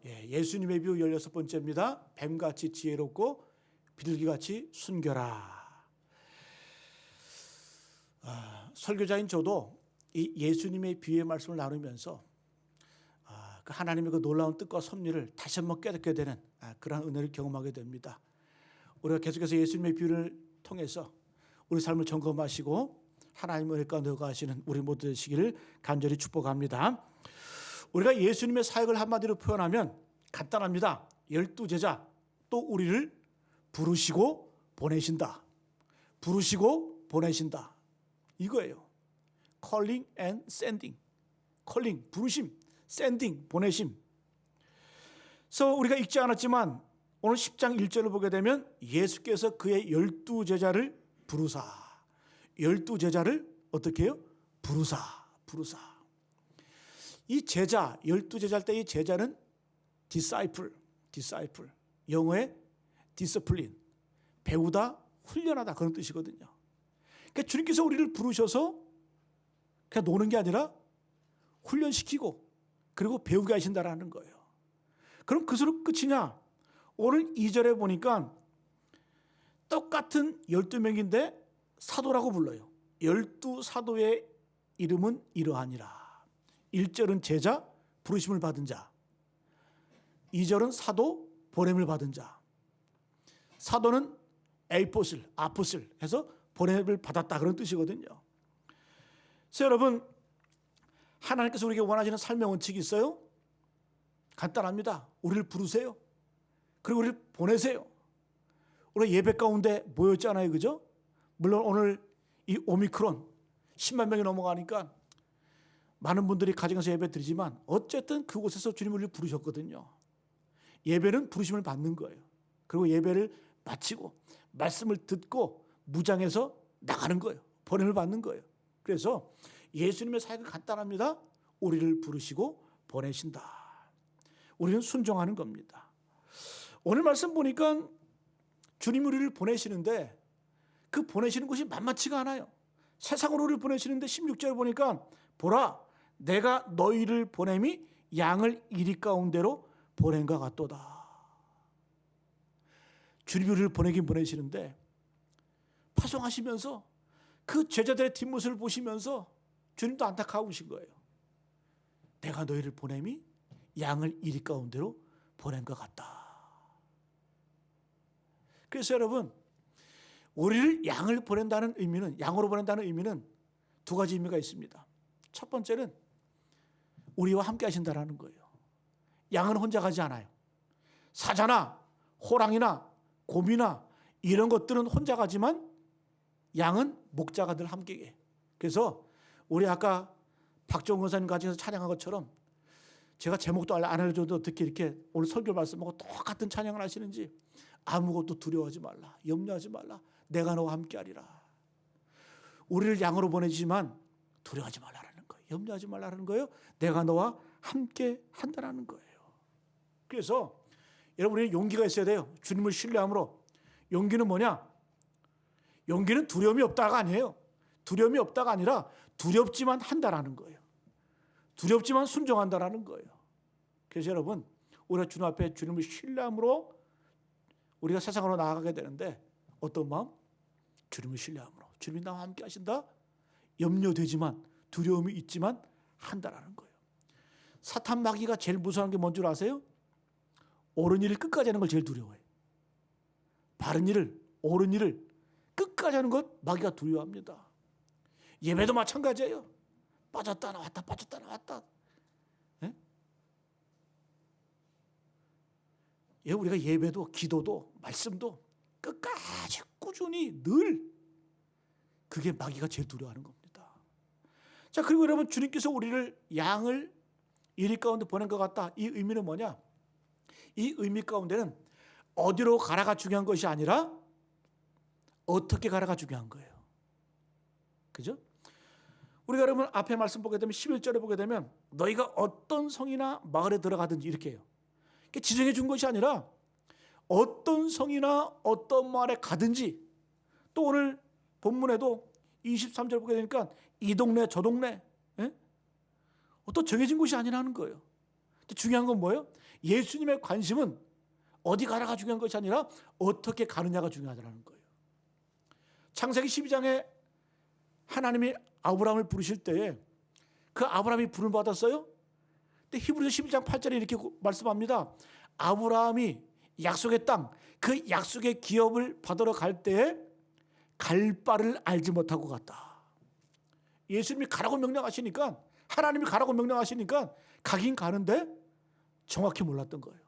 예수님의 비유 16번째입니다. 뱀같이 지혜롭고 비둘기같이 순결하. 설교자인 저도 이 예수님의 비유의 말씀을 나누면서 그 하나님의 그 놀라운 뜻과 섭리를 다시 한번 깨닫게 되는 그러한 은혜를 경험하게 됩니다. 우리가 계속해서 예수님의 비유를 통해서 우리 삶을 점검하시고 하나님의 은혜 가운데 거하시는 우리 모두 되시기를 간절히 축복합니다. 우리가 예수님의 사역을 한마디로 표현하면 간단합니다. 12제자, 또 우리를 부르시고 보내신다. 부르시고 보내신다. 이거예요. calling and sending. calling, 부르심, sending, 보내심. 그래서 우리가 읽지 않았지만 오늘 10장 1절을 보게 되면 예수께서 그의 12제자를 부르사. 12제자를 어떻게 해요? 부르사. 이 제자, 12제자일 때 이 제자는 disciple. 영어의 discipline. 배우다, 훈련하다 그런 뜻이거든요. 그러니까 주님께서 우리를 부르셔서 그냥 노는 게 아니라 훈련시키고 그리고 배우게 하신다라는 거예요. 그럼 그것으로 끝이냐? 오늘 2절에 보니까 똑같은 12명인데 사도라고 불러요. 12사도의 이름은 이러하니라. 1절은 제자, 부르심을 받은 자. 2절은 사도, 보냄을 받은 자. 사도는 아포슬 해서 보냄을 받았다 그런 뜻이거든요. 그래서 여러분, 하나님께서 우리에게 원하시는 삶의 원칙이 있어요? 간단합니다. 우리를 부르세요. 그리고 우리를 보내세요. 우리 예배 가운데 모였잖아요. 그죠? 물론 오늘 이 오미크론 10만 명이 넘어가니까 많은 분들이 가정에서 예배 드리지만 어쨌든 그곳에서 주님을 우리를 부르셨거든요. 예배는 부르심을 받는 거예요. 그리고 예배를 마치고 말씀을 듣고 무장해서 나가는 거예요. 보냄을 받는 거예요. 그래서 예수님의 사역은 간단합니다. 우리를 부르시고 보내신다. 우리는 순종하는 겁니다. 오늘 말씀 보니까 주님이 우리를 보내시는데 그 보내시는 곳이 만만치가 않아요. 세상으로 우리를 보내시는데 16절 보니까 보라 내가 너희를 보냄이 양을 이리 가운데로 보낸과 같도다. 주님이 우리를 보내긴 보내시는데 파송하시면서 그 제자들의 뒷모습을 보시면서 주님도 안타까우신 거예요. 내가 너희를 보냄이 양을 이리 가운데로 보낸 것 같다. 그래서 여러분, 우리를 양을 보낸다는 의미는, 양으로 보낸다는 의미는 두 가지 의미가 있습니다. 첫 번째는 우리와 함께 하신다라는 거예요. 양은 혼자 가지 않아요. 사자나 호랑이나 곰이나 이런 것들은 혼자 가지만 양은 목자가 늘 함께 해. 그래서 우리 아까 박정원 권사님 가정에서 찬양한 것처럼 제가 제목도 안 알려줘도 어떻게 이렇게 오늘 설교 말씀하고 똑같은 찬양을 하시는지 아무것도 두려워하지 말라. 염려하지 말라. 내가 너와 함께 하리라. 우리를 양으로 보내지만 두려워하지 말라는 거예요. 염려하지 말라는 거예요. 내가 너와 함께 한다는 거예요. 그래서 여러분 우리는 용기가 있어야 돼요. 주님을 신뢰함으로. 용기는 뭐냐? 용기는 두려움이 없다가 아니에요. 두려움이 없다가 아니라 두렵지만 한다라는 거예요. 두렵지만 순종한다라는 거예요. 그래서 여러분 우리가 주님 앞에 주님을 신뢰함으로 우리가 세상으로 나아가게 되는데 어떤 마음? 주님을 신뢰함으로. 주님이 나와 함께 하신다? 염려되지만 두려움이 있지만 한다라는 거예요. 사탄 마귀가 제일 무서운 게 뭔 줄 아세요? 옳은 일을 끝까지 하는 걸 제일 두려워해요. 바른 일을, 옳은 일을 끝까지 하는 것 마귀가 두려워합니다. 예배도 마찬가지예요. 빠졌다 나왔다 빠졌다 나왔다. 예? 우리가 예배도 기도도 말씀도 끝까지 꾸준히 늘 그게 마귀가 제일 두려워하는 겁니다. 자, 그리고 여러분 주님께서 우리를 양을 이리 가운데 보낸 것 같다. 이 의미는 뭐냐? 이 의미 가운데는 어디로 가라가 중요한 것이 아니라 어떻게 가라가 중요한 거예요. 그죠? 우리가 여러분 앞에 말씀 보게 되면 11절에 보게 되면 너희가 어떤 성이나 마을에 들어가든지 이렇게 해요. 지정해 준 것이 아니라 어떤 성이나 어떤 마을에 가든지 또 오늘 본문에도 23절 보게 되니까 이 동네 저 동네 어떤 정해진 곳이 아니라는 거예요. 중요한 건 뭐예요? 예수님의 관심은 어디 가라가 중요한 것이 아니라 어떻게 가느냐가 중요하다는 거예요. 창세기 12장에 하나님이 아브라함을 부르실 때에 그 아브라함이 부름을 받았어요. 근데 히브리서 12장 8절에 이렇게 말씀합니다. 아브라함이 약속의 땅, 그 약속의 기업을 받으러 갈 때에 갈 바를 알지 못하고 갔다. 예수님이 가라고 명령하시니까, 하나님이 가라고 명령하시니까 가긴 가는데 정확히 몰랐던 거예요.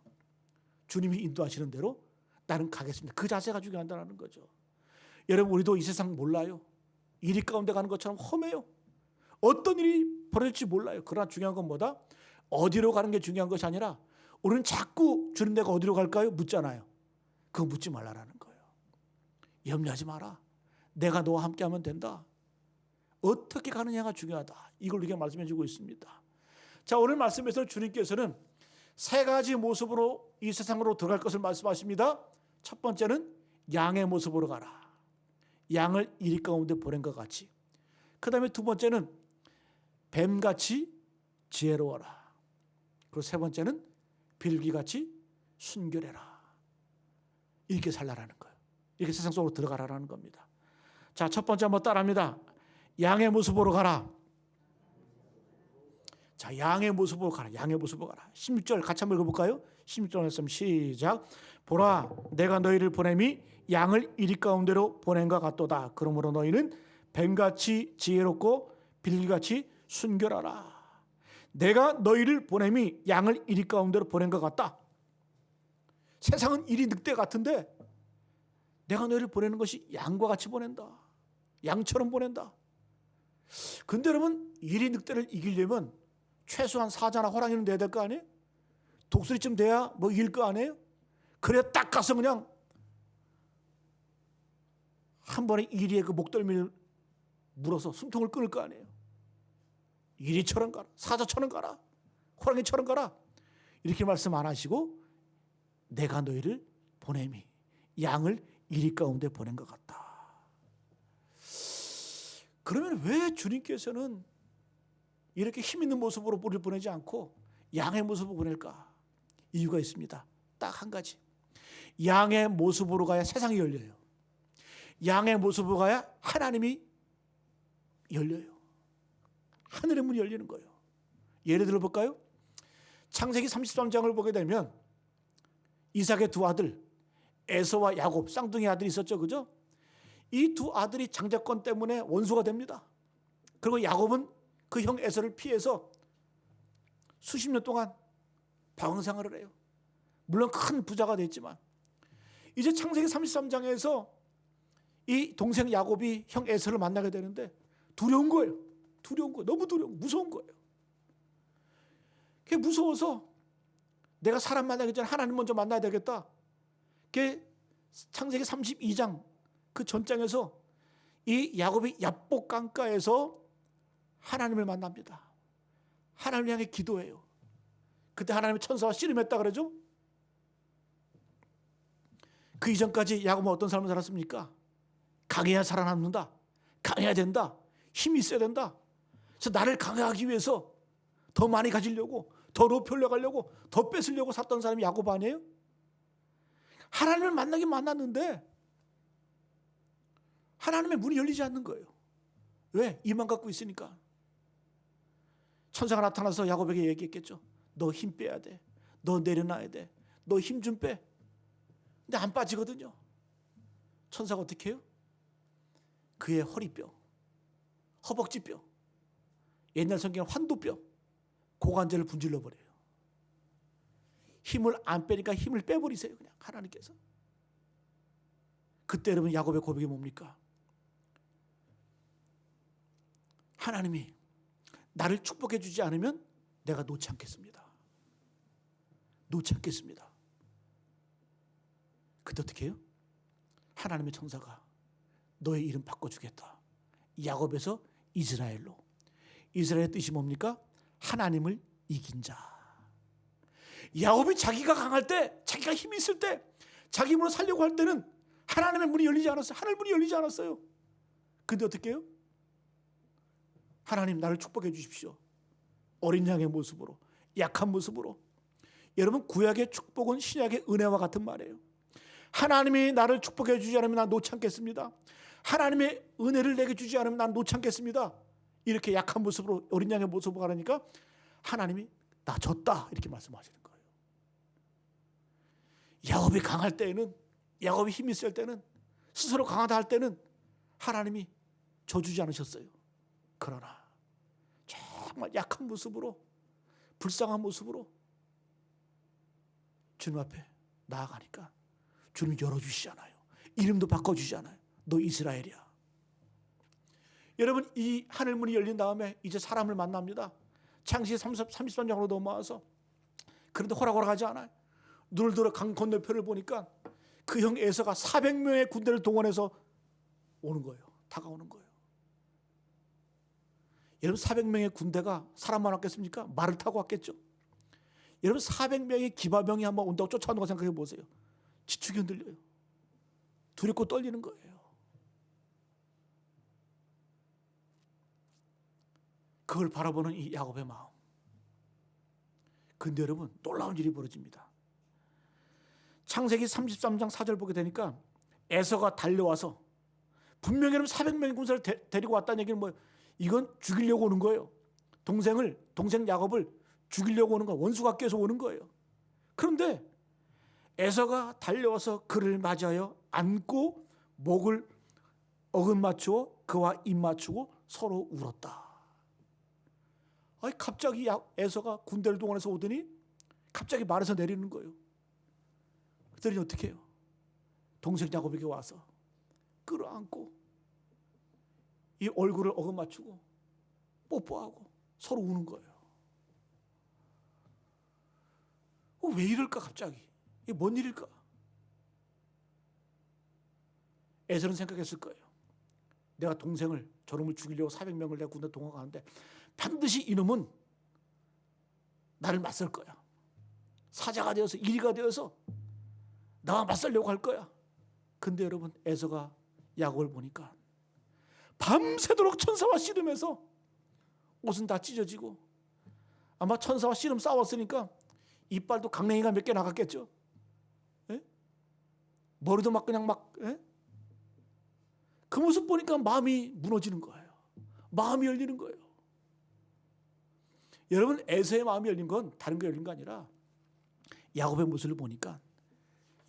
주님이 인도하시는 대로 나는 가겠습니다. 그 자세가 중요하다는 거죠. 여러분, 우리도 이 세상 몰라요. 일이 가운데 가는 것처럼 험해요. 어떤 일이 벌어질지 몰라요. 그러나 중요한 건 뭐다? 어디로 가는 게 중요한 것이 아니라 우리는 자꾸 주님 내가 어디로 갈까요? 묻잖아요. 그거 묻지 말라라는 거예요. 염려하지 마라. 내가 너와 함께하면 된다. 어떻게 가느냐가 중요하다. 이걸 우리에게 말씀해 주고 있습니다. 자, 오늘 말씀에서 주님께서는 세 가지 모습으로 이 세상으로 들어갈 것을 말씀하십니다. 첫 번째는 양의 모습으로 가라. 양을 이리 가운데 보낸 것 같이. 그 다음에 두 번째는 뱀같이 지혜로워라. 그리고 세 번째는 빌기같이 순결해라. 이렇게 살라라는 거예요. 이렇게 세상 속으로 들어가라라는 겁니다. 자, 첫 번째 한번 따라합니다. 양의 모습으로 가라. 자, 양의 모습으로 가라. 양의 모습으로 가라. 16절 같이 한번 읽어볼까요? 16절 말씀 시작. 보라, 내가 너희를 보냄이 양을 이리 가운데로 보낸 것 같도다. 그러므로 너희는 뱀같이 지혜롭고 빌기같이 순결하라. 내가 너희를 보냄이 양을 이리 가운데로 보낸 것 같다. 세상은 이리 늑대 같은데 내가 너희를 보내는 것이 양과 같이 보낸다. 양처럼 보낸다. 근데 여러분, 이리 늑대를 이기려면 최소한 사자나 호랑이는 돼야 될 거 아니에요? 독수리쯤 돼야 뭐 이길 거 아니에요? 그래야 딱 가서 그냥 한 번에 이리의 그 목덜미를 물어서 숨통을 끊을 거 아니에요? 이리처럼 가라, 사자처럼 가라, 호랑이처럼 가라, 이렇게 말씀 안 하시고 내가 너희를 보냄이 양을 이리 가운데 보낸 것 같다. 그러면 왜 주님께서는 이렇게 힘 있는 모습으로 우리를 보내지 않고 양의 모습으로 보낼까? 이유가 있습니다. 딱 한 가지. 양의 모습으로 가야 세상이 열려요. 양의 모습으로 가야 하나님이 열려요. 하늘의 문이 열리는 거예요. 예를 들어 볼까요? 창세기 33장을 보게 되면 이삭의 두 아들 에서와 야곱, 쌍둥이 아들이 있었죠. 그죠? 이 두 아들이 장자권 때문에 원수가 됩니다. 그리고 야곱은 그 형 에서를 피해서 수십 년 동안 방황생활을 해요. 물론 큰 부자가 됐지만 이제 창세기 33장에서 이 동생 야곱이 형 에서를 만나게 되는데 두려운 거예요. 두려운 거예요. 너무 두려운, 무서운 거예요. 그게 무서워서 내가 사람 만나기 전에 하나님 먼저 만나야 되겠다. 그게 창세기 32장 그 전장에서 이 야곱이 야복 강가에서 하나님을 만납니다. 하나님을 향해 기도해요. 그때 하나님의 천사와 씨름했다 그러죠. 그 이전까지 야곱은 어떤 삶을 살았습니까? 강해야 살아남는다. 강해야 된다. 힘이 있어야 된다. 그래서 나를 강하기 위해서 더 많이 가지려고, 더 높이 올라가려고, 더 뺏으려고 샀던 사람이 야곱 아니에요? 하나님을 만나긴 만났는데 하나님의 문이 열리지 않는 거예요. 왜? 이만 갖고 있으니까. 천사가 나타나서 야곱에게 얘기했겠죠. 너 힘 빼야 돼. 너 내려놔야 돼. 너 힘 좀 빼. 근데 안 빠지거든요. 천사가 어떻게 해요? 그의 허리뼈, 허벅지뼈, 옛날 성경은 환도뼈, 고관절을 분질러 버려요. 힘을 안 빼니까 힘을 빼버리세요. 그냥 하나님께서. 그때 여러분 야곱의 고백이 뭡니까? 하나님이 나를 축복해 주지 않으면 내가 놓지 않겠습니다. 놓지 않겠습니다. 그때 어떻게 해요? 하나님의 천사가 너의 이름 바꿔주겠다. 야곱에서 이스라엘로. 이스라엘의 뜻이 뭡니까? 하나님을 이긴 자. 야곱이 자기가 강할 때, 자기가 힘이 있을 때, 자기 힘으로 살려고 할 때는 하나님의 문이 열리지 않았어요. 하늘 문이 열리지 않았어요. 근데 어떻게 해요? 하나님 나를 축복해 주십시오. 어린 양의 모습으로, 약한 모습으로, 여러분, 구약의 축복은 신약의 은혜와 같은 말이에요. 하나님이 나를 축복해 주지 않으면 난 놓지 않겠습니다. 하나님의 은혜를 내게 주지 않으면 난 놓지 않겠습니다. 이렇게 약한 모습으로, 어린 양의 모습으로 가라니까 하나님이 나 졌다 이렇게 말씀하시는 거예요. 야곱이 강할 때에는, 야곱이 힘이 있을 때는, 스스로 강하다 할 때는 하나님이 져주지 않으셨어요. 그러나 정말 약한 모습으로, 불쌍한 모습으로 주님 앞에 나아가니까 주님이 열어주시잖아요. 이름도 바꿔주시잖아요. 너 이스라엘이야. 여러분, 이 하늘문이 열린 다음에 이제 사람을 만납니다. 창세기 33장으로 넘어와서, 그런데 호락호락하지 않아요. 눈을 들어 강 건너편을 보니까 그 형 에서가 400명의 군대를 동원해서 오는 거예요. 다가오는 거예요. 여러분, 400명의 군대가 사람만 왔겠습니까? 말을 타고 왔겠죠. 여러분, 400명의 기바병이 한번 온다고 쫓아오는 거 생각해 보세요. 지축이 흔들려요. 두렵고 떨리는 거예요. 그걸 바라보는 이 야곱의 마음. 근데 여러분, 놀라운 일이 벌어집니다. 창세기 33장 4절 보게 되니까 에서가 달려와서, 분명히 400명의 군사를 데리고 왔다는 얘기는 뭐예요? 이건 죽이려고 오는 거예요. 동생 야곱을 죽이려고 오는 거예요. 원수가 껴서 오는 거예요. 그런데 에서가 달려와서 그를 맞아요. 안고 목을 어긋맞추어 그와 입 맞추고 서로 울었다. 아니, 갑자기 에서가 군대를 동원해서 오더니 갑자기 말에서 내리는 거예요. 그랬더니 어떻게 해요? 동생 야곱에게 와서 끌어안고 이 얼굴을 어긋맞추고 뽀뽀하고 서로 우는 거예요. 왜 이럴까 갑자기? 이게 뭔 일일까? 에서는 생각했을 거예요. 내가 동생을, 저놈을 죽이려고 400명을 내가 군대 동원하는데 반드시 이놈은 나를 맞설 거야. 사자가 되어서, 이리가 되어서 나와 맞설려고 할 거야. 근데 여러분, 에서가 야곱을 보니까 밤새도록 천사와 씨름해서 옷은 다 찢어지고, 아마 천사와 씨름 싸웠으니까 이빨도 강냉이가 몇 개 나갔겠죠. 예? 머리도 막 그냥 예? 그 모습 보니까 마음이 무너지는 거예요. 마음이 열리는 거예요. 여러분, 에서의 마음이 열린 건 다른 게 열린 거 아니라 야곱의 모습을 보니까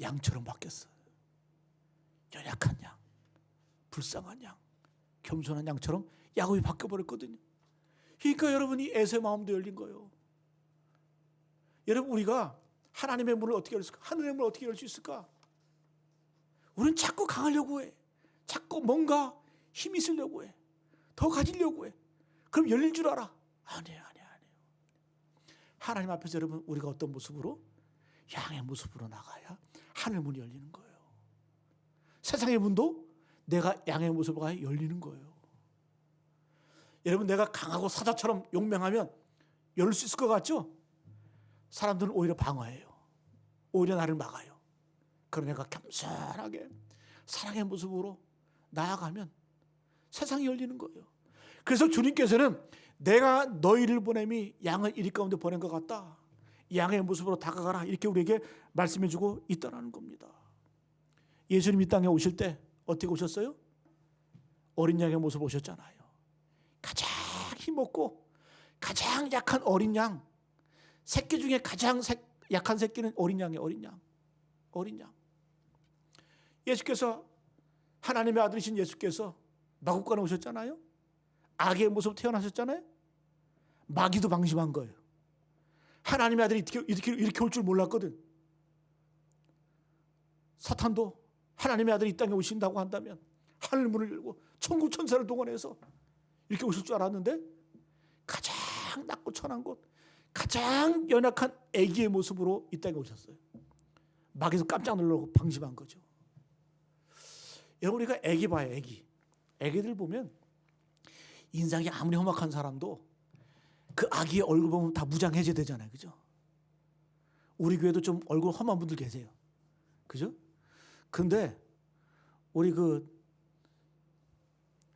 양처럼 바뀌었어요. 연약한 양, 불쌍한 양, 겸손한 양처럼 야곱이 바뀌어버렸거든요. 그러니까 여러분이 에서의 마음도 열린 거예요. 여러분, 우리가 하나님의 문을 어떻게 열수 있을까? 하늘의 문을 어떻게 열 수 있을까? 우리는 자꾸 강하려고 해. 자꾸 뭔가 힘이 있으려고 해. 더 가지려고 해. 그럼 열릴 줄 알아? 아니에요. 하나님 앞에서 여러분, 우리가 어떤 모습으로? 양의 모습으로 나가야 하늘 문이 열리는 거예요. 세상의 문도 내가 양의 모습으로 가야 열리는 거예요. 여러분, 내가 강하고 사자처럼 용맹하면 열릴 수 있을 것 같죠? 사람들은 오히려 방어해요. 오히려 나를 막아요. 그러나 내가 겸손하게 사랑의 모습으로 나아가면 세상이 열리는 거예요. 그래서 주님께서는 내가 너희를 보냄이 양을 이리 가운데 보낸 것 같다. 양의 모습으로 다가가라. 이렇게 우리에게 말씀해주고 있다는 겁니다. 예수님 이 땅에 오실 때 어떻게 오셨어요? 어린 양의 모습으로 오셨잖아요. 가장 힘없고 가장 약한 어린 양, 새끼 중에 가장 약한 새끼는 어린 양이에요. 어린 양. 예수께서, 하나님의 아들이신 예수께서 마국간에 오셨잖아요. 아기의 모습으로 태어나셨잖아요. 마귀도 방심한 거예요. 하나님의 아들이 이렇게 올 줄 몰랐거든. 사탄도 하나님의 아들이 이 땅에 오신다고 한다면 하늘 문을 열고 천국 천사를 동원해서 이렇게 오실 줄 알았는데, 가장 낮고 천한 곳, 가장 연약한 아기의 모습으로 이 땅에 오셨어요. 마귀도 깜짝 놀라고 방심한 거죠. 여러분, 우리가 아기 봐요. 아기들 보면 인상이 아무리 험악한 사람도 그 아기의 얼굴 보면 다 무장해제되잖아요. 그죠? 우리 교회도 좀 얼굴 험한 분들 계세요. 그죠? 근데 우리 그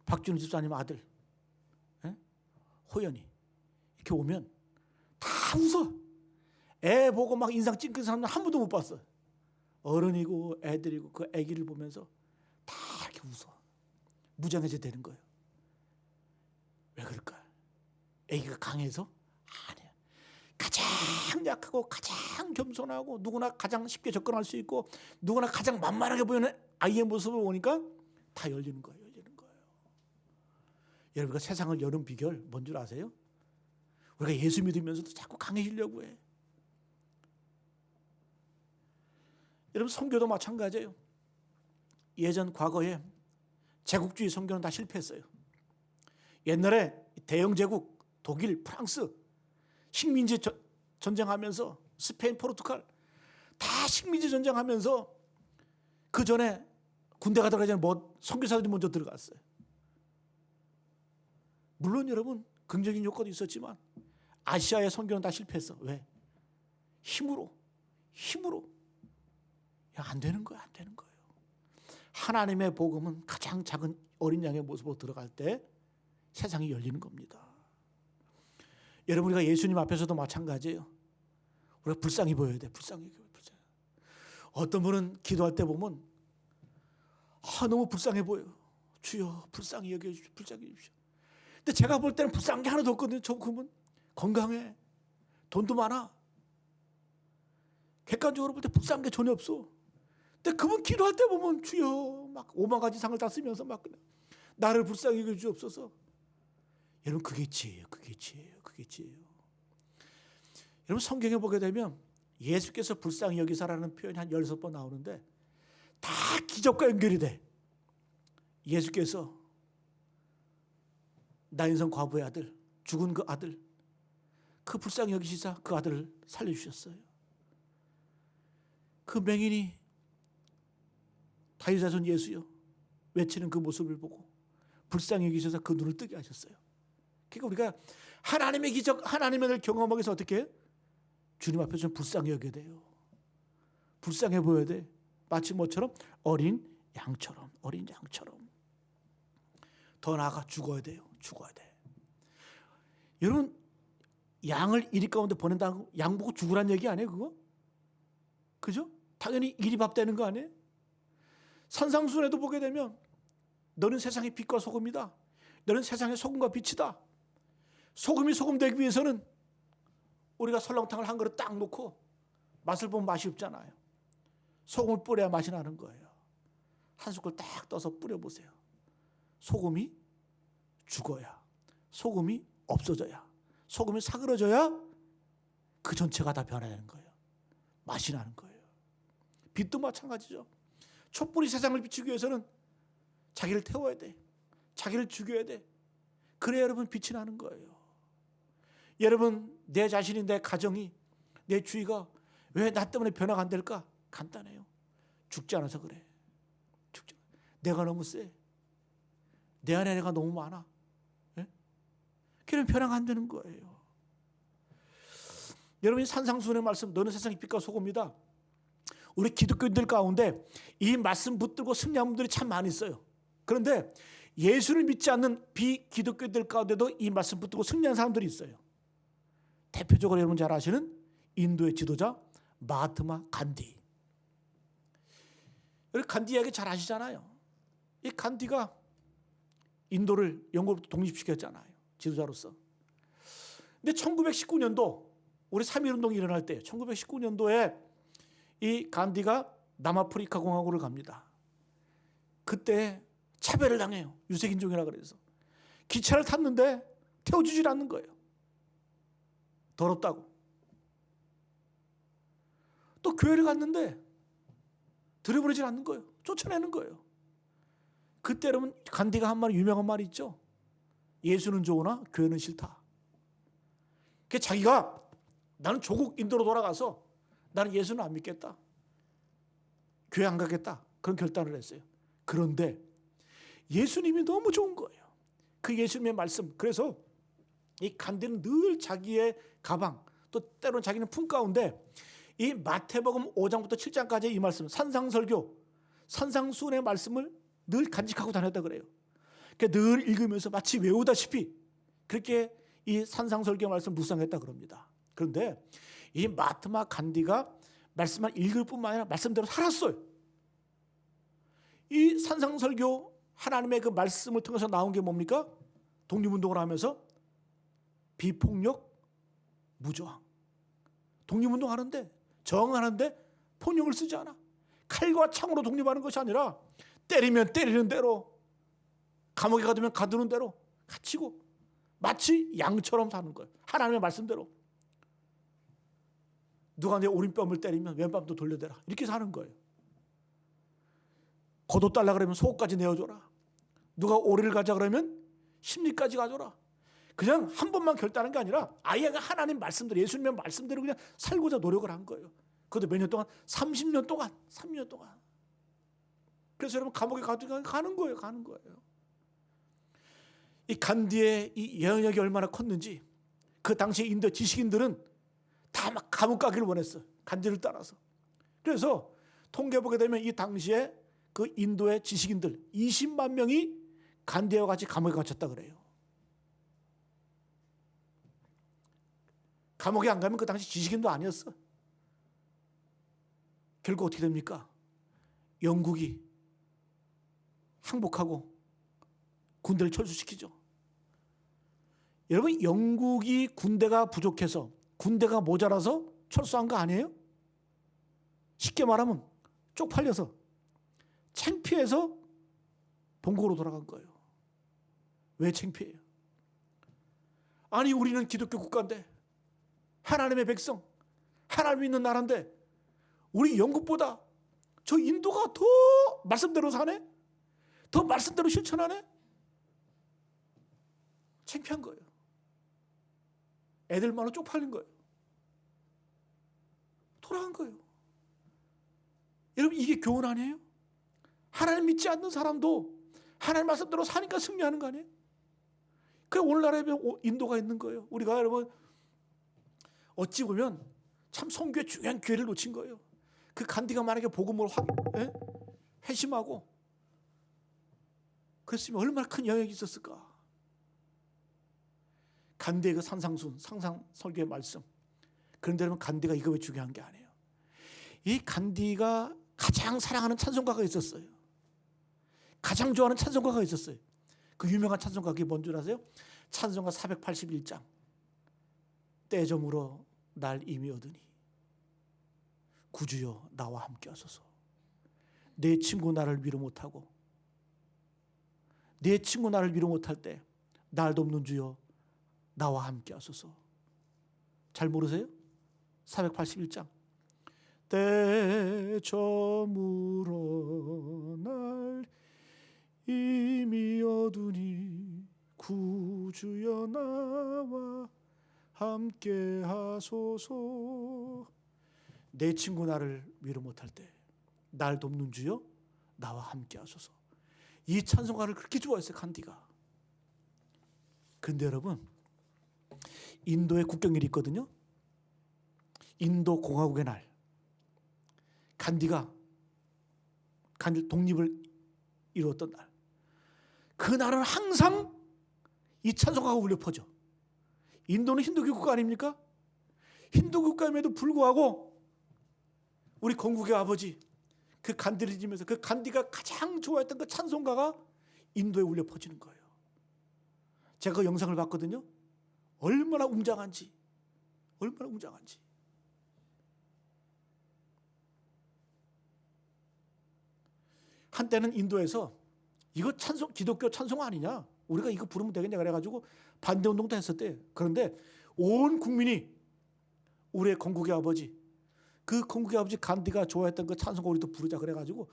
박준우 집사님 아들, 호연이 이렇게 오면 다 웃어. 애 보고 막 인상 찡긋 사람 한 번도 못 봤어요. 어른이고 애들이고 그 애기를 보면서 다 이렇게 웃어. 무장해제 되는 거예요. 왜 그럴까? 애기가 강해서? 아니야. 가장 약하고 가장 겸손하고 누구나 가장 쉽게 접근할 수 있고 누구나 가장 만만하게 보이는 아이의 모습을 보니까 다 열리는 거예요. 여러분가 세상을 여는 비결 뭔 줄 아세요? 우리가 예수 믿으면서도 자꾸 강해지려고 해. 여러분 선교도 마찬가지예요. 예전 과거에 제국주의 선교는 다 실패했어요. 옛날에 대영 제국 독일, 프랑스 식민지 전쟁하면서 스페인, 포르투갈 다 식민지 전쟁하면서 그 전에 군대가 들어가기 전에 선교사들이 먼저 들어갔어요. 물론 여러분 긍정적인 효과도 있었지만 아시아의 선교는 다 실패했어. 왜? 힘으로 안 되는 거예요. 안 되는 거예요. 하나님의 복음은 가장 작은 어린 양의 모습으로 들어갈 때 세상이 열리는 겁니다. 여러분 우리가 예수님 앞에서도 마찬가지예요. 우리가 불쌍히 보여야 돼. 불쌍히. 어떤 분은 기도할 때 보면 너무 불쌍해 보여요. 주여 불쌍히 여겨주십시오. 불쌍히 여겨주십시오. 근데 제가 볼 때는 불쌍한 게 하나도 없거든요. 저 그분 건강해. 돈도 많아. 객관적으로 볼 때 불쌍한 게 전혀 없어. 근데 그분 기도할 때 보면 주여 막 5만 가지 상을 다 쓰면서 막 그냥 나를 불쌍히 여겨주옵소서. 여러분 그게 지혜예요. 그게 지혜예요. 여러분 성경에 보게 되면 예수께서 불쌍히 여기사라는 표현이 한 16번 나오는데 다 기적과 연결이 돼. 예수께서 나인성 과부의 아들, 죽은 그 아들, 그 불쌍히 여기시사 그 아들을 살려주셨어요. 그 맹인이 다윗 자손 예수여 외치는 그 모습을 보고 불쌍히 여기셔서 그 눈을 뜨게 하셨어요. 그러니까 우리가 하나님의 기적, 하나님의 늘 경험하기 위해서 어떻게 해요? 주님 앞에서 좀 불쌍히 여겨야 돼요. 불쌍해 보여야 돼. 마치 뭐처럼? 어린 양처럼. 더 나아가 죽어야 돼요. 여러분 양을 이리 가운데 보낸다고 양 보고 죽으란 얘기 아니에요? 그거? 그죠? 당연히 이리 밥 되는 거 아니에요? 산상수훈에도 보게 되면 너는 세상의 빛과 소금이다. 너는 세상의 소금과 빛이다. 소금이 소금 되기 위해서는 우리가 설렁탕을 한 그릇 딱 놓고 맛을 보면 맛이 없잖아요. 소금을 뿌려야 맛이 나는 거예요. 한 숟갈 딱 떠서 뿌려보세요. 소금이 죽어야, 소금이 없어져야, 소금이 사그러져야 그 전체가 다 변화되는 거예요. 맛이 나는 거예요. 빛도 마찬가지죠. 촛불이 세상을 비추기 위해서는 자기를 태워야 돼. 자기를 죽여야 돼. 그래야 여러분 빛이 나는 거예요. 여러분 내 자신이, 내 가정이, 내 주위가 왜 나 때문에 변화가 안 될까? 간단해요. 죽지 않아서 그래. 내가 너무 세. 내 안에 내가 너무 많아. 그러면 변화가 안 되는 거예요. 여러분이 산상수훈의 말씀 너는 세상의 빛과 소금이다. 우리 기독교인들 가운데 이 말씀 붙들고 승리한 분들이 참 많이 있어요. 그런데 예수를 믿지 않는 비기독교인들 가운데도 이 말씀 붙들고 승리한 사람들이 있어요. 대표적으로 여러분 잘 아시는 인도의 지도자 마하트마 간디. 간디 이야기 잘 아시잖아요. 이 간디가 인도를 영국으로부터 독립시켰잖아요. 지도자로서. 근데 1919년도 우리 3.1운동이 일어날 때 1919년도에 이 간디가 남아프리카 공화국을 갑니다. 그때 차별을 당해요. 유색인종이라 그래서. 기차를 탔는데 태워주질 않는 거예요. 더럽다고. 또 교회를 갔는데 들여보내질 않는 거예요. 쫓아내는 거예요. 그때 여러분 간디가 한 말이 유명한 말이 있죠. 예수는 좋으나 교회는 싫다. 그 자기가 나는 조국 인도로 돌아가서 나는 예수는 안 믿겠다. 교회 안 가겠다. 그런 결단을 했어요. 그런데 예수님이 너무 좋은 거예요. 그 예수님의 말씀. 그래서 이 간디는 늘 자기의 가방 또 때로는 자기는 품 가운데 이 마태복음 5장부터 7장까지 이 말씀 산상설교 산상수훈의 말씀을 늘 간직하고 다녔다 그래요. 그러니까 늘 읽으면서 마치 외우다시피 그렇게 이 산상설교 말씀 묵상했다 그럽니다. 그런데 이 마하트마 간디가 말씀만 읽을 뿐만 아니라 말씀대로 살았어요. 이 산상설교 하나님의 그 말씀을 통해서 나온 게 뭡니까? 독립운동을 하면서 비폭력, 무저항. 독립운동하는데, 저항하는데 폭력을 쓰지 않아. 칼과 창으로 독립하는 것이 아니라 때리면 때리는 대로, 감옥에 가두면 가두는 대로 갇히고 마치 양처럼 사는 거예요. 하나님의 말씀대로. 누가 내 오른뺨을 때리면 왼뺨도 돌려대라. 이렇게 사는 거예요. 겉옷 달라 그러면 속옷까지 내어줘라. 누가 오리를 가자 그러면 심리까지 가져라. 그냥 한 번만 결단한 게 아니라 아예가 하나님 말씀대로, 예수님의 말씀대로 그냥 살고자 노력을 한 거예요. 그것도 몇 년 동안? 30년 동안. 3년 동안. 그래서 여러분 감옥에 가는 거예요. 가는 거예요. 이 간디의 이 영향력이 얼마나 컸는지 그 당시 인도 지식인들은 다 막 감옥 가기를 원했어요. 간디를 따라서. 그래서 통계 보게 되면 이 당시에 그 인도의 지식인들 20만 명이 간디와 같이 감옥에 갇혔다 그래요. 감옥에 안 가면 그 당시 지식인도 아니었어. 결국 어떻게 됩니까? 영국이 항복하고 군대를 철수시키죠. 여러분, 영국이 군대가 부족해서, 군대가 모자라서 철수한 거 아니에요? 쉽게 말하면 쪽팔려서, 창피해서 본국으로 돌아간 거예요. 왜 창피해요? 아니, 우리는 기독교 국가인데, 하나님의 백성, 하나님 있는 나라인데 우리 영국보다 저 인도가 더 말씀대로 사네? 더 말씀대로 실천하네? 창피한 거예요. 애들만으로 쪽팔린 거예요. 돌아간 거예요. 여러분, 이게 교훈 아니에요? 하나님 믿지 않는 사람도 하나님 말씀대로 사니까 승리하는 거 아니에요? 그 오늘날에 인도가 있는 거예요. 우리가 여러분 어찌 보면 참 선교의 중요한 기회를 놓친 거예요. 그 간디가 만약에 복음을 회심하고 그랬으면 얼마나 큰 영향이 있었을까. 간디의 그 산상순, 상상 설교의 말씀. 그런데 여러분, 간디가 이거 왜 중요한 게 아니에요. 이 간디가 가장 사랑하는 찬송가가 있었어요. 가장 좋아하는 찬송가가 있었어요. 그 유명한 찬송가, 그게 뭔 줄 아세요? 찬송가 481장. 때저물어 날 이미 얻으니 구주여 나와 함께 하소서. 내 친구 나를 위로 못하고, 내 친구 나를 위로 못할 때 날 돕는 주여 나와 함께 하소서. 잘 모르세요? 481장. 때저물어 날 이미 얻으니 구주여 나와 함께 하소서. 내 친구 나를 위로 못할 때 날 돕는 주여 나와 함께 하소서. 이 찬송가를 그렇게 좋아했어요, 간디가. 근데 여러분, 인도에 국경일이 있거든요. 인도 공화국의 날, 간디 독립을 이루었던 날, 그날은 항상 이 찬송가가 울려 퍼져. 인도는 힌두교 국가 아닙니까? 힌두 국가임에도 불구하고 우리 건국의 아버지 그 간디를 지면서 그 간디가 가장 좋아했던 그 찬송가가 인도에 울려 퍼지는 거예요. 제가 그 영상을 봤거든요. 얼마나 웅장한지. 한때는 인도에서 이거 기독교 찬송 아니냐? 우리가 이거 부르면 되겠냐 그래가지고 반대운동도 했었대. 그런데 온 국민이 우리의 건국의 아버지, 그 건국의 아버지 간디가 좋아했던 그 찬송가 우리도 부르자 그래가지고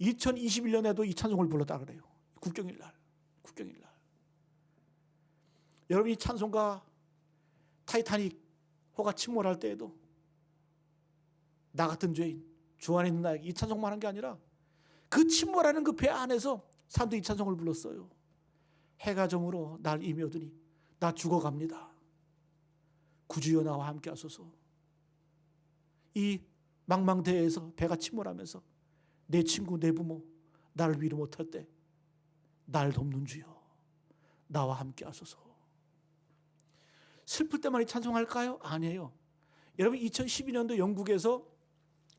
2021년에도 이 찬송을 불렀다 그래요. 국경일 날. 여러분, 이 찬송가 타이타닉 호가 침몰할 때에도 나 같은 죄인, 주 안에 있는 나에게 이 찬송만 한 게 아니라 그 침몰하는 그 배 안에서 사람들이 이 찬송을 불렀어요. 해가 저물어 날 이미 얻으니 나 죽어갑니다. 구주여 나와 함께 하소서. 이 망망대해에서 배가 침몰하면서 내 친구, 내 부모 나를 위로 못할 때 날 돕는 주여 나와 함께 하소서. 슬플 때만 이 찬송할까요? 아니에요. 여러분 2012년도 영국에서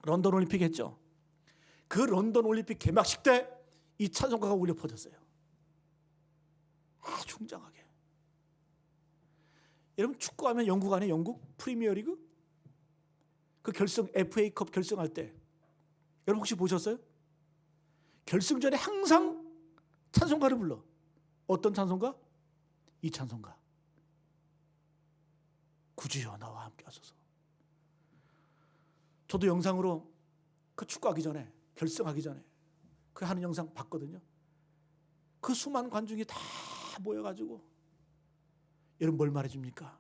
런던 올림픽 했죠. 그 런던 올림픽 개막식 때 이 찬송가가 울려 퍼졌어요. 아주 웅장하게. 여러분 축구하면 영국 안에 영국 프리미어리그 그 결승 FA컵 결승할 때 여러분 혹시 보셨어요? 결승전에 항상 찬송가를 불러. 어떤 찬송가? 이 찬송가. 구주여 나와 함께 하소서. 저도 영상으로 그 축구하기 전에 결승하기 전에 그 하는 영상 봤거든요. 그 수많은 관중이 다 모여가지고 여러분 뭘 말해줍니까?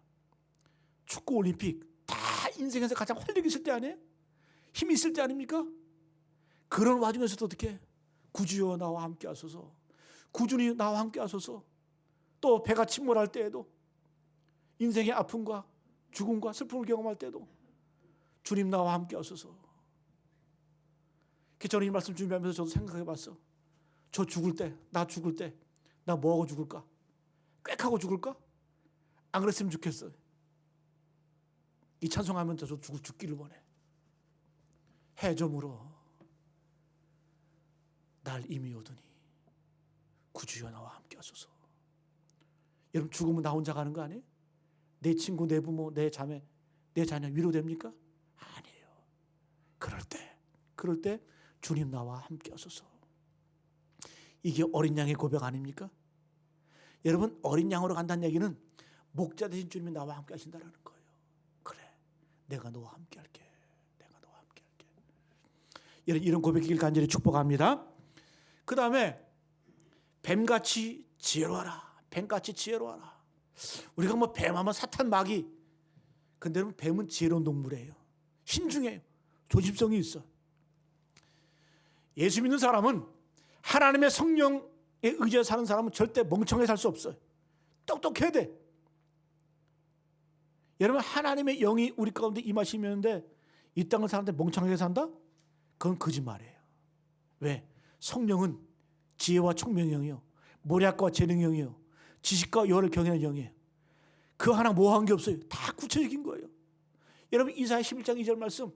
축구 올림픽 다 인생에서 가장 활력 있을 때 아니에요? 힘이 있을 때 아닙니까? 그런 와중에서도 어떻게 구주여 나와 함께 하소서, 구주님 나와 함께 하소서, 또 배가 침몰할 때에도 인생의 아픔과 죽음과 슬픔을 경험할 때도 주님 나와 함께 하소서. 저는 이 말씀 준비하면서 저도 생각해 봤어. 저 죽을 때, 나 죽을 때, 나 뭐하고 죽을까? 꽥하고 죽을까? 안 그랬으면 좋겠어. 이 찬송하면 저 죽기를 원해. 해저물어 날 이미 오더니 구주여 나와 함께 하소서. 여러분 죽으면 나 혼자 가는 거 아니에요? 내 친구, 내 부모, 내 자매, 내 자녀 위로됩니까? 아니에요. 그럴 때 주님 나와 함께 하소서. 이게 어린 양의 고백 아닙니까? 여러분 어린 양으로 간다는 얘기는 목자 되신 주님이 나와 함께 하신다는 거예요. 그래, 내가 너와 함께 할게. 내가 너와 함께 할게. 이런 고백이길 간절히 축복합니다. 그 다음에 뱀같이 지혜로워라. 뱀같이 지혜로워라. 우리가 뭐 뱀하면 사탄 마귀. 근데 여러분 뱀은 지혜로운 동물이에요. 신중해요. 조심성이 있어. 예수 믿는 사람은 하나님의 성령에 의지해 사는 사람은 절대 멍청하게 살 수 없어요. 똑똑해야 돼. 여러분 하나님의 영이 우리 가운데 임하시는데 이 땅을 사는데 멍청하게 산다? 그건 거짓말이에요. 왜? 성령은 지혜와 총명의 영이요, 모략과 재능의 영이요, 지식과 여호와를 경외하는 영이에요. 그 하나 모호한 게 없어요. 다 구체적인 거예요. 여러분 이사야 11장 2절 말씀,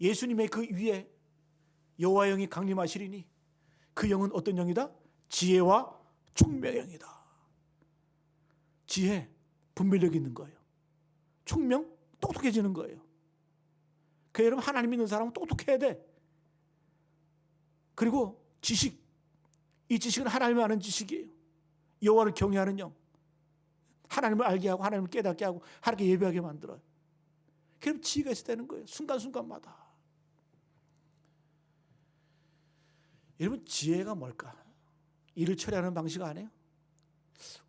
예수님의 그 위에 여호와 영이 강림하시리니 그 영은 어떤 영이다? 지혜와 총명의 영이다. 지혜, 분별력 있는 거예요. 총명, 똑똑해지는 거예요. 그 여러분 하나님 믿는 사람은 똑똑해야 돼. 그리고 지식, 이 지식은 하나님을 아는 지식이에요. 여호와를 경외하는 영, 하나님을 알게 하고 하나님을 깨닫게 하고 하나님께 예배하게 만들어요. 그럼 지혜가 있어야 되는 거예요. 순간순간마다. 여러분 지혜가 뭘까? 일을 처리하는 방식 아니에요?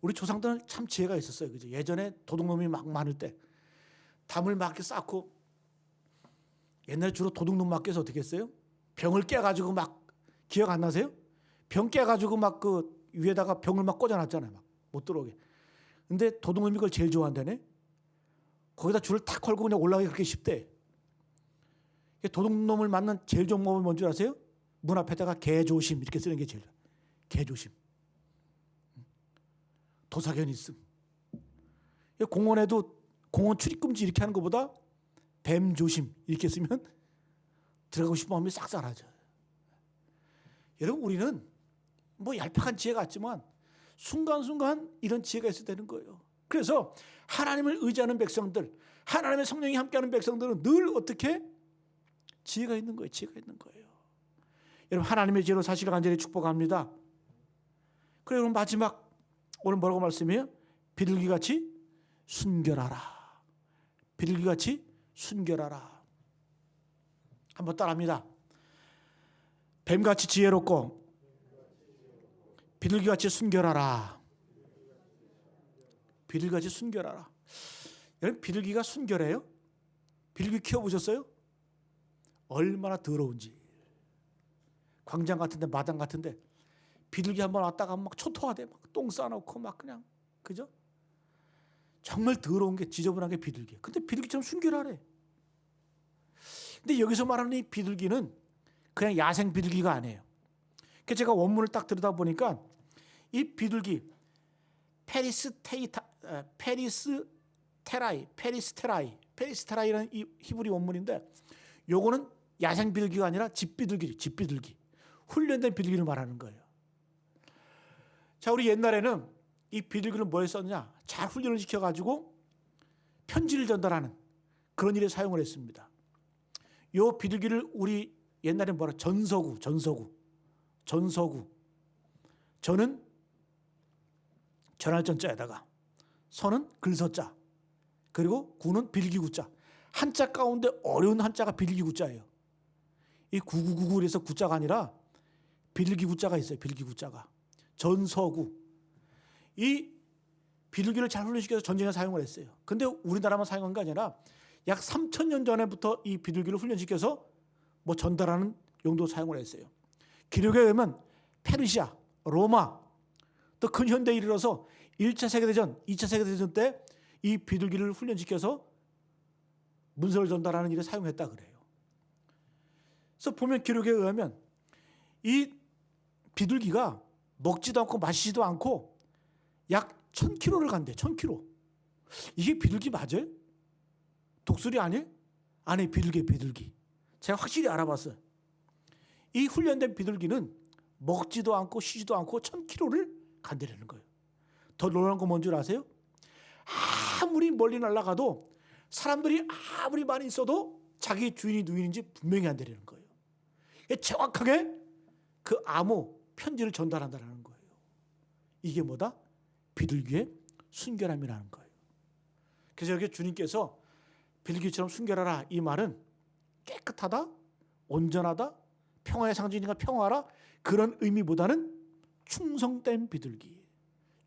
우리 조상들은 참 지혜가 있었어요. 그죠? 예전에 도둑놈이 막 많을 때 담을 막 이렇게 쌓고, 옛날에 주로 도둑놈 맡겨서 어떻게 했어요? 병을 깨가지고 막, 기억 안 나세요? 병 깨가지고 막 그 위에다가 병을 막 꽂아놨잖아요. 막 못 들어오게. 근데 도둑놈이 그걸 제일 좋아한다네. 거기다 줄을 탁 걸고 그냥 올라가기 그렇게 쉽대. 도둑놈을 맞는 제일 좋은 방법이 뭔지 아세요? 문 앞에다가 개조심 이렇게 쓰는 게 제일 좋아요. 개조심. 도사견 있음. 공원에도 공원 출입금지 이렇게 하는 것보다 뱀 조심 이렇게 쓰면 들어가고 싶은 마음이 싹 사라져요. 여러분 우리는 뭐 얄팍한 지혜 같지만 순간순간 이런 지혜가 있어야 되는 거예요. 그래서 하나님을 의지하는 백성들, 하나님의 성령이 함께하는 백성들은 늘 어떻게? 지혜가 있는 거예요. 지혜가 있는 거예요. 여러분 하나님의 지혜로 사시기를 간절히 축복합니다. 그래 여러분 마지막 오늘 뭐라고 말씀해요? 비둘기같이 순결하라. 비둘기같이 순결하라. 한번 따라합니다. 뱀같이 지혜롭고 비둘기같이 순결하라. 비둘기같이 순결하라. 여러분 비둘기가 순결해요? 비둘기 키워보셨어요? 얼마나 더러운지. 광장 같은데 마당 같은데 비둘기 한번 왔다가 막 초토화돼, 막 똥 싸놓고 막 그냥, 그죠? 정말 더러운 게, 지저분한 게 비둘기. 근데 비둘기처럼 순결하래. 근데 여기서 말하는 이 비둘기는 그냥 야생 비둘기가 아니에요. 그래서 제가 원문을 딱 들여다 보니까 이 비둘기 페리스테라이 페리스타라이라는 이 히브리 원문인데 요거는 야생 비둘기가 아니라 집 비둘기. 훈련된 비둘기를 말하는 거예요. 자, 우리 옛날에는 이 비둘기를 뭐에 썼냐? 잘 훈련을 시켜가지고 편지를 전달하는 그런 일에 사용을 했습니다. 요 비둘기를 우리 옛날에 뭐라 전서구. 저는 전할 전자에다가 서는 글서자 그리고 구는 빌기구자. 한자 가운데 어려운 한자가 빌기구자예요. 이 9999에서 구자가 아니라 빌기구자가 있어요. 빌기구자가. 전서구. 이 비둘기를 잘 훈련시켜서 전쟁에 사용을 했어요. 근데 우리나라만 사용한 게 아니라 약 3,000년 전에부터 이 비둘기를 훈련시켜서 뭐 전달하는 용도로 사용을 했어요. 기록에 의하면 페르시아, 로마, 또 근현대에 이르러서 1차 세계대전, 2차 세계대전 때 이 비둘기를 훈련시켜서 문서를 전달하는 일에 사용했다 그래요. 그래서 보면 기록에 의하면 이 비둘기가 먹지도 않고 마시지도 않고 약 1,000km를 간대. 1,000km. 이게 비둘기 맞아요? 독수리 아니에요? 아니, 비둘기. 제가 확실히 알아봤어요. 이 훈련된 비둘기는 먹지도 않고 쉬지도 않고 1,000km를 간다는 거예요. 더 놀라운 건 뭔 줄 아세요? 아무리 멀리 날아가도 사람들이 아무리 많이 있어도 자기 주인이 누구인지 분명히 안 되는 거예요. 정확하게 그 암호 편지를 전달한다는 거예요. 이게 뭐다? 비둘기의 순결함이라는 거예요. 그래서 여기 주님께서 비둘기처럼 순결하라 이 말은 깨끗하다, 온전하다, 평화의 상징이니까 평화라 그런 의미보다는 충성된 비둘기,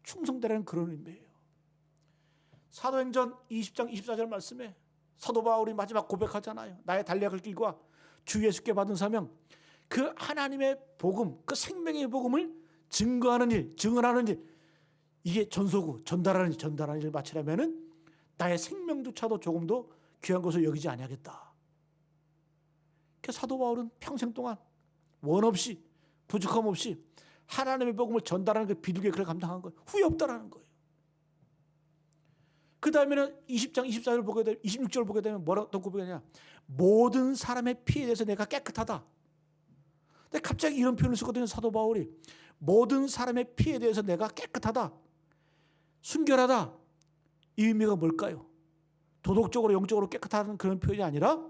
충성되라는 그런 의미예요. 사도행전 20장 24절 말씀에 사도 바울이 마지막 고백하잖아요. 나의 달력을 길과 주 예수께 받은 사명, 그 하나님의 복음, 그 생명의 복음을 증거하는 일, 증언하는 일, 이게 전달하는 일을 마치려면은 나의 생명조차도 조금도 귀한 것을 여기지 아니하겠다. 그래서 사도 바울은 평생 동안 원 없이 부족함 없이 하나님의 복음을 전달하는 그 비둘기의 글을 감당한 거예요. 후회 없다라는 거예요. 그 다음에는 20장 24절 보게 되면 26절 보게 되면 뭐라고 고백하냐? 모든 사람의 피에 대해서 내가 깨끗하다. 근데 갑자기 이런 표현을 쓰거든요. 사도 바울이 모든 사람의 피에 대해서 내가 깨끗하다, 순결하다. 이 의미가 뭘까요? 도덕적으로 영적으로 깨끗하다는 그런 표현이 아니라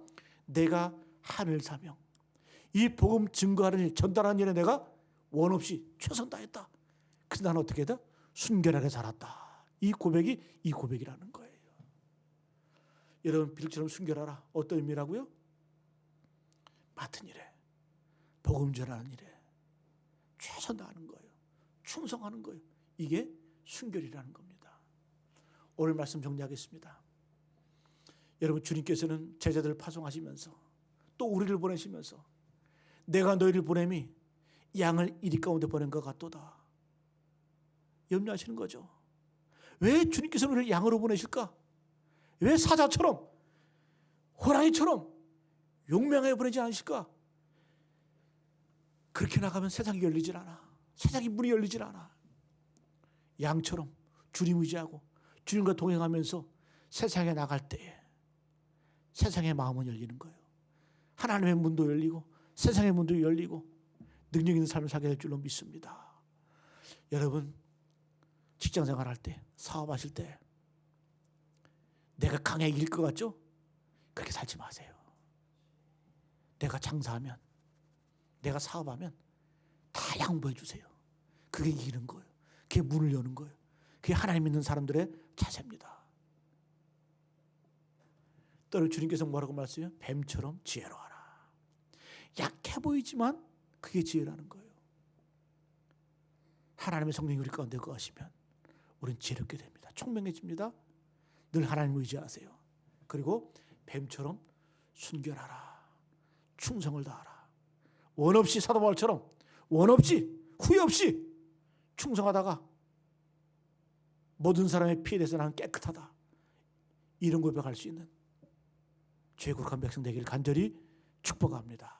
내가 하늘 사명, 이 복음 증거하는 일, 전달하는 일에 내가 원 없이 최선 다했다. 그래서 나는 어떻게 했다? 순결하게 살았다. 이 고백이라는 거예요. 여러분 비둘기처럼 순결하라. 어떤 의미라고요? 맡은 일에, 복음 전하는 일에 최선 다하는 거예요. 충성하는 거예요. 이게 순결이라는 겁니다. 오늘 말씀 정리하겠습니다. 여러분 주님께서는 제자들을 파송하시면서 또 우리를 보내시면서 내가 너희를 보냄이 양을 이리 가운데 보낸 것 같도다. 염려하시는 거죠. 왜 주님께서 우리를 양으로 보내실까? 왜 사자처럼 호랑이처럼 용맹하게 보내지 않으실까? 그렇게 나가면 세상이 열리질 않아. 세상이 문이 열리질 않아. 양처럼 주님 의지하고 주님과 동행하면서 세상에 나갈 때에 세상의 마음은 열리는 거예요. 하나님의 문도 열리고 세상의 문도 열리고 능력 있는 삶을 살게 될 줄로 믿습니다. 여러분 직장생활 할 때, 사업하실 때 내가 강하게 이길 것 같죠? 그렇게 살지 마세요. 내가 장사하면, 내가 사업하면 다 양보해 주세요. 그게 이기는 거예요. 그게 문을 여는 거예요. 그게 하나님 믿는 사람들의 자세입니다. 또는 주님께서 뭐라고 말씀해요? 뱀처럼 지혜로워라. 약해 보이지만 그게 지혜라는 거예요. 하나님의 성령이 우리 가운데 거하시면 우리는 지혜롭게 됩니다. 총명해집니다. 늘 하나님을 의지하세요. 그리고 뱀처럼 순결하라. 충성을 다하라. 원 없이 사도 바울처럼 원 없이 후회 없이 충성하다가 모든 사람의 피에 대해서 나는 깨끗하다. 이런 고백할 수 있는 죄 거룩한 백성 되기를 간절히 축복합니다.